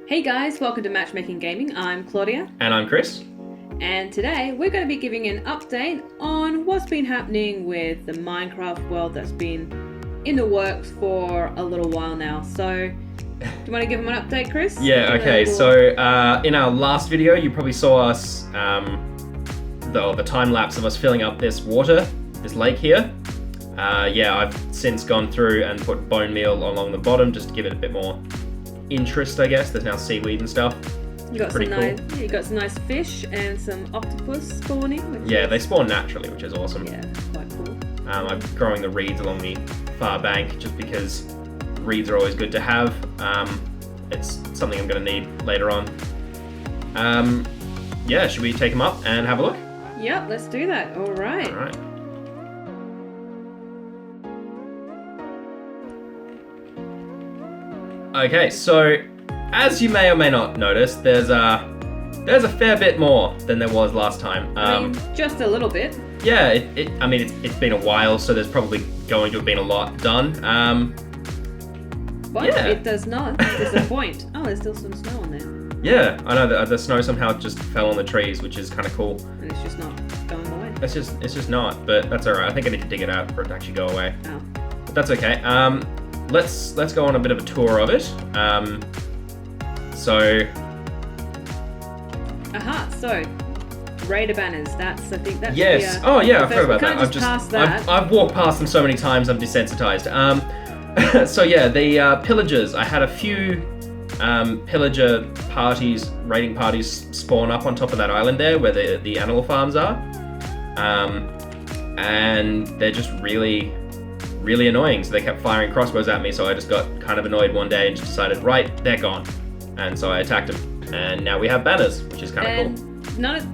Hey guys, welcome to Matchmaking Gaming. I'm Claudia. And I'm Chris. And today we're going to be giving an update on what's been happening with the Minecraft world that's been in the works for a little while now. So, do you want to give them an update, Chris? Yeah, okay. So, in our last video, you probably saw us, the time lapse of us filling up this water, this lake here. I've since gone through and put bone meal along the bottom just to give it a bit more interest, I guess. There's now seaweed and stuff. You got Pretty some cool. nice, you got some nice fish and some octopus spawning. Yeah, they spawn naturally, which is awesome. Yeah, quite cool. I'm growing the reeds along the far bank just because reeds are always good to have. It's something I'm going to need later on. Should we take them up and have a look? Yep, let's do that. All right. All right. Okay, so as you may or may not notice, there's a fair bit more than there was last time. I mean, just a little bit. Yeah, it's been a while, so there's probably going to have been a lot done. But yeah. it does not disappoint. Oh, there's still some snow on there. Yeah, I know that the snow somehow just fell on the trees, which is kind of cool. And it's just not going away. It's just not, but that's alright. I think I need to dig it out for it to actually go away. Oh. But that's okay. Let's go on a bit of a tour of it. So Raider banners. I think that's Yes. The, oh yeah, I first- forgot we about can't that. just pass that. I've walked past them so many times. I'm desensitized. So yeah, the pillagers. I had a few pillager parties, raiding parties, spawn up on top of that island there, where the animal farms are, and they're just really, really annoying. So they kept firing crossbows at me. So I just got kind of annoyed one day and just decided, right, they're gone, and so I attacked them. And now we have banners, which is kind of cool.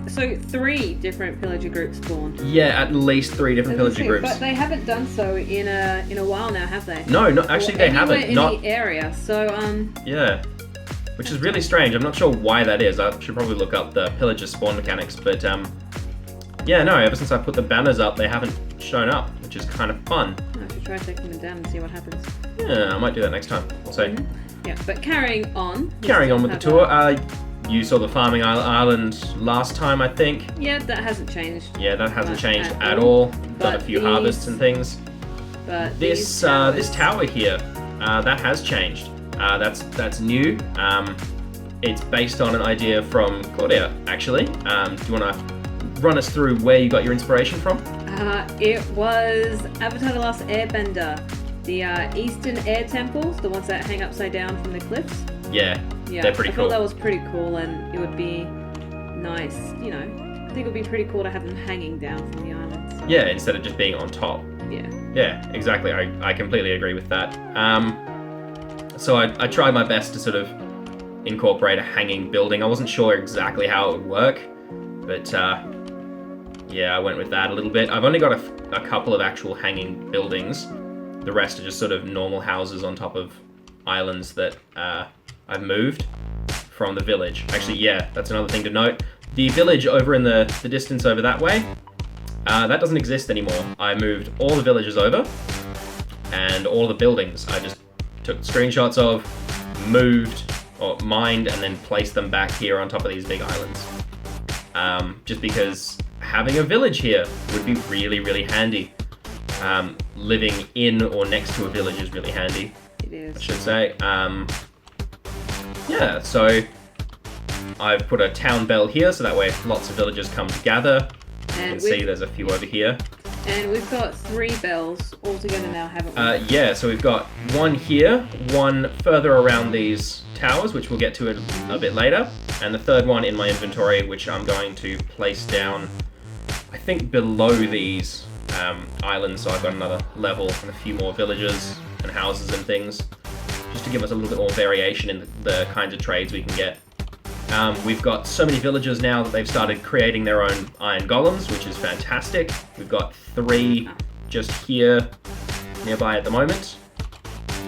So 3 different pillager groups spawned. Yeah, at least 3 different pillager groups. But they haven't done so in a while now, have they? No, actually they haven't. In the area. So Yeah, which is really strange. I'm not sure why that is. I should probably look up the pillager spawn mechanics. But yeah, no. Ever since I put the banners up, they haven't shown up, which is kind of fun. I should try taking them down and see what happens. Yeah, I might do that next time. We'll see. Mm-hmm. Yeah, but carrying on. Carrying on with the tour. You saw the farming island last time, I think. Yeah, that hasn't changed. Yeah, that hasn't changed at all. Done a few harvests and things. But this tower here, that has changed. That's new. It's based on an idea from Claudia, actually. Do you want to run us through where you got your inspiration from? It was Avatar: The Last Airbender. The Eastern Air Temples, the ones that hang upside down from the cliffs. Yeah, they're pretty cool. I thought that was pretty cool, and it would be nice, I think it would be pretty cool to have them hanging down from the island. So. Yeah, instead of just being on top. Yeah. Yeah, exactly. I completely agree with that. So I tried my best to sort of incorporate a hanging building. I wasn't sure exactly how it would work, but yeah, I went with that a little bit. I've only got a couple of actual hanging buildings. The rest are just sort of normal houses on top of islands that I've moved from the village. Actually, yeah, that's another thing to note. The village over in the distance over that way, that doesn't exist anymore. I moved all the villages over, and all the buildings I just took screenshots of, moved, or mined, and then placed them back here on top of these big islands. Just because having a village here would be really, really handy. Living in or next to a village is really handy. It is. I should say. Yeah, so I've put a town bell here, so that way lots of villagers come to gather. You can see there's a few over here. And we've got 3 bells all together now, haven't we? Yeah, so we've got one here, one further around these towers, which we'll get to it a bit later, and the third one in my inventory, which I'm going to place down, I think, below these islands, so I've got another level and a few more villages and houses and things, just to give us a little bit more variation in the kinds of trades we can get. We've got so many villagers now that they've started creating their own iron golems, which is fantastic. We've got 3 just here nearby at the moment.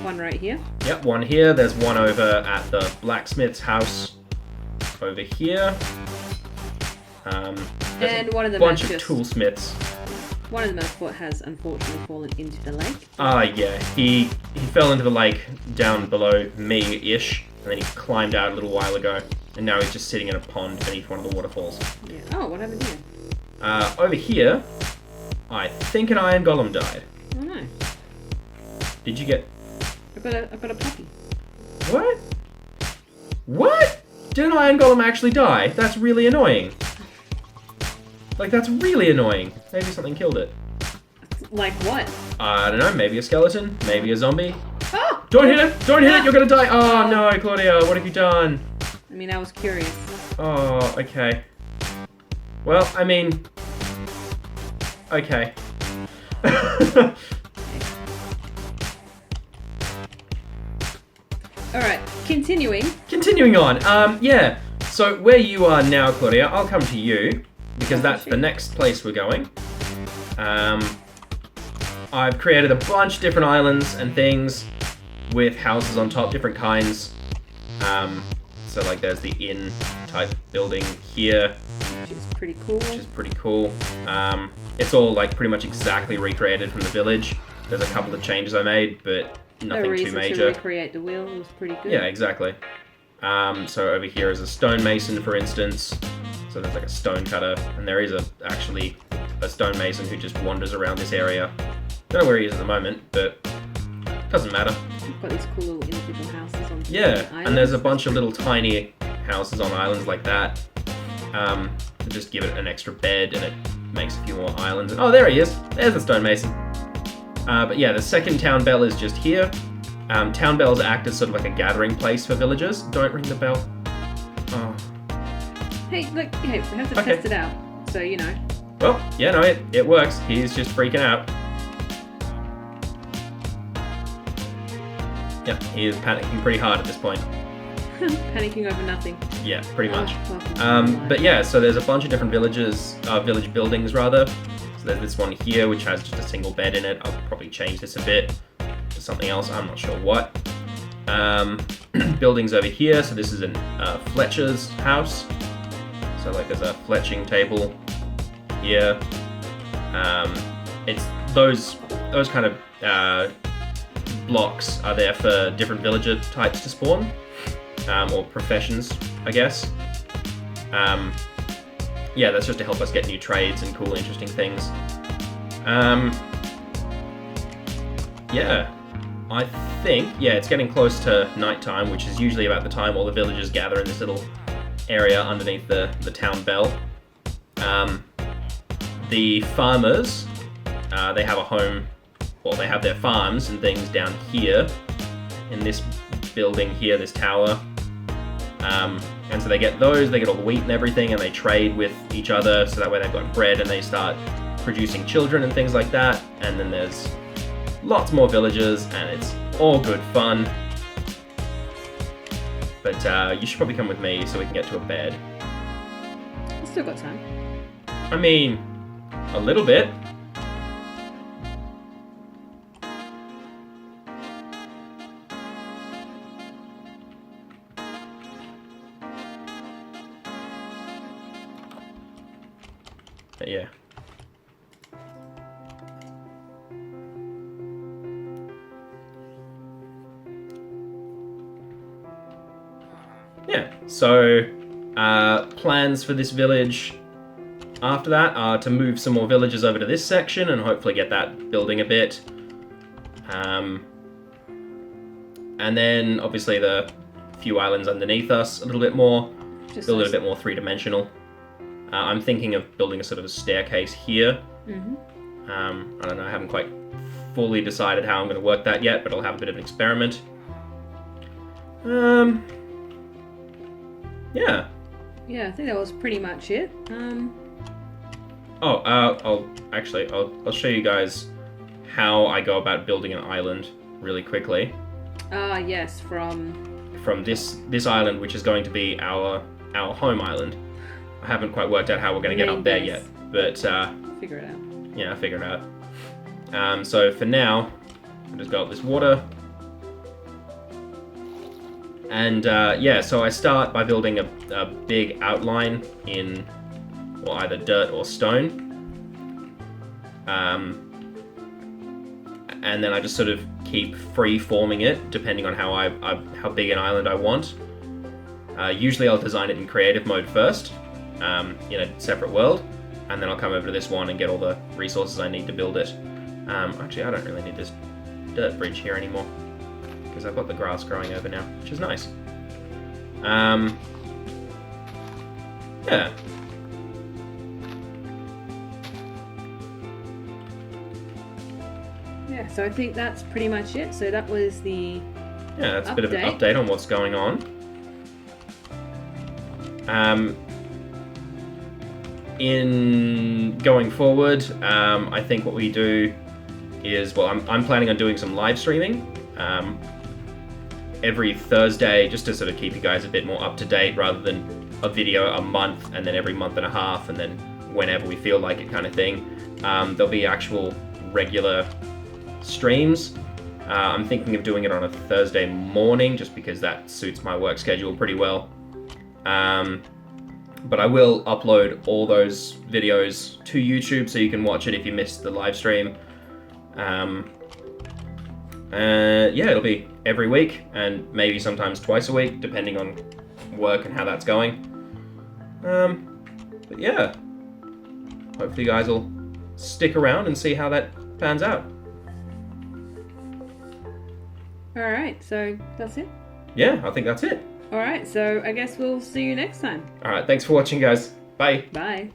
One right here. Yep, one here. There's one over at the blacksmith's house over here. And one of them bunch of toolsmiths. One of them has unfortunately fallen into the lake. Yeah, he fell into the lake down below me-ish. and then he climbed out a little while ago, and now he's just sitting in a pond beneath one of the waterfalls. Yeah. Oh, what happened here? Over here, I think an iron golem died. Oh no. Did you get... I've got a puppy. What? What? Did an iron golem actually die? That's really annoying. Like, that's really annoying. Maybe something killed it. Like what? I don't know, maybe a skeleton, maybe a zombie. Oh! Don't hit it! Don't hit it! You're gonna die! Oh no, Claudia, what have you done? I mean, I was curious. Oh, okay. Well, I mean... Okay. Alright, continuing. Continuing on, yeah. So where you are now, Claudia, I'll come to you, because that's the next place we're going. I've created a bunch of different islands and things with houses on top, different kinds. So like there's the inn type building here, Which is pretty cool. which is pretty cool. It's all like pretty much exactly recreated from the village. There's a couple of changes I made, but No nothing too reason to major. recreate the wheel. It was pretty good. Yeah, exactly. So over here is a stonemason, for instance. So there's like a stone cutter, and there is actually a stonemason who just wanders around this area. Don't know where he is at the moment, but doesn't matter. You've got these cool little individual houses on Yeah, islands. and there's a bunch of little tiny houses on islands like that. To just give it an extra bed, and it makes a few more islands. Oh, there he is. There's the stonemason. But yeah, the second town bell is just here. Town bells act as sort of like a gathering place for villagers. Don't ring the bell. Oh. Hey, look, hey, we have to Okay. test it out. So, you know. Well, yeah, no, it works. He's just freaking out. Yeah, he is panicking pretty hard at this point. Panicking over nothing. Yeah, pretty much. Oh, welcome. But yeah, so there's a bunch of different village buildings rather. So there's this one here which has just a single bed in it. I'll probably change this a bit to something else. I'm not sure what. Buildings over here. So this is a Fletcher's house. So like there's a fletching table here. It's those kind of blocks are there for different villager types to spawn, or professions, I guess. Yeah, that's just to help us get new trades and cool, interesting things. Yeah, I think, yeah, it's getting close to nighttime, which is usually about the time all the villagers gather in this little area underneath the town bell. The farmers, they have a home, well, they have their farms and things down here in this building here, this tower. And so they get those, they get all the wheat and everything, and they trade with each other, so that way they've got bread and they start producing children and things like that. And then there's lots more villagers, and it's all good fun. But you should probably come with me so we can get to a bed. I've still got time. I mean, a little bit. But yeah. Yeah, so plans for this village after that are to move some more villagers over to this section and hopefully get that building a bit. And then obviously the few islands underneath us a little bit more, build it a bit more three-dimensional. I'm thinking of building a sort of a staircase here. Mm-hmm. I don't know, I haven't quite fully decided how I'm going to work that yet, but I'll have a bit of an experiment. Yeah. Yeah, I think that was pretty much it. I'll show you guys how I go about building an island really quickly. Yes, from this island, which is going to be our home island. I haven't quite worked out how we're going to get Main up there base. yet, but Figure it out. yeah, I'll figure it out. So for now, I'll just go up this water. And yeah, so I start by building a big outline in either dirt or stone. And then I just sort of keep free forming it depending on how big an island I want. Usually I'll design it in creative mode first, in a separate world, and then I'll come over to this one and get all the resources I need to build it. Actually, I don't really need this dirt bridge here anymore because I've got the grass growing over now, which is nice. Yeah. Yeah, so I think that's pretty much it. So that was the That's a bit of an update on what's going on. In going forward, I think what we do is, well, I'm planning on doing some live streaming every Thursday, just to sort of keep you guys a bit more up to date, rather than a video a month and then every month and a half and then whenever we feel like it kind of thing. There'll be actual regular streams. I'm thinking of doing it on a Thursday morning just because that suits my work schedule pretty well. But I will upload all those videos to YouTube so you can watch it if you missed the live stream. It'll be every week and maybe sometimes twice a week depending on work and how that's going. But yeah, hopefully you guys will stick around and see how that pans out. Alright, so that's it? Yeah, I think that's it. Alright, so I guess we'll see you next time. Alright, thanks for watching, guys. Bye. Bye.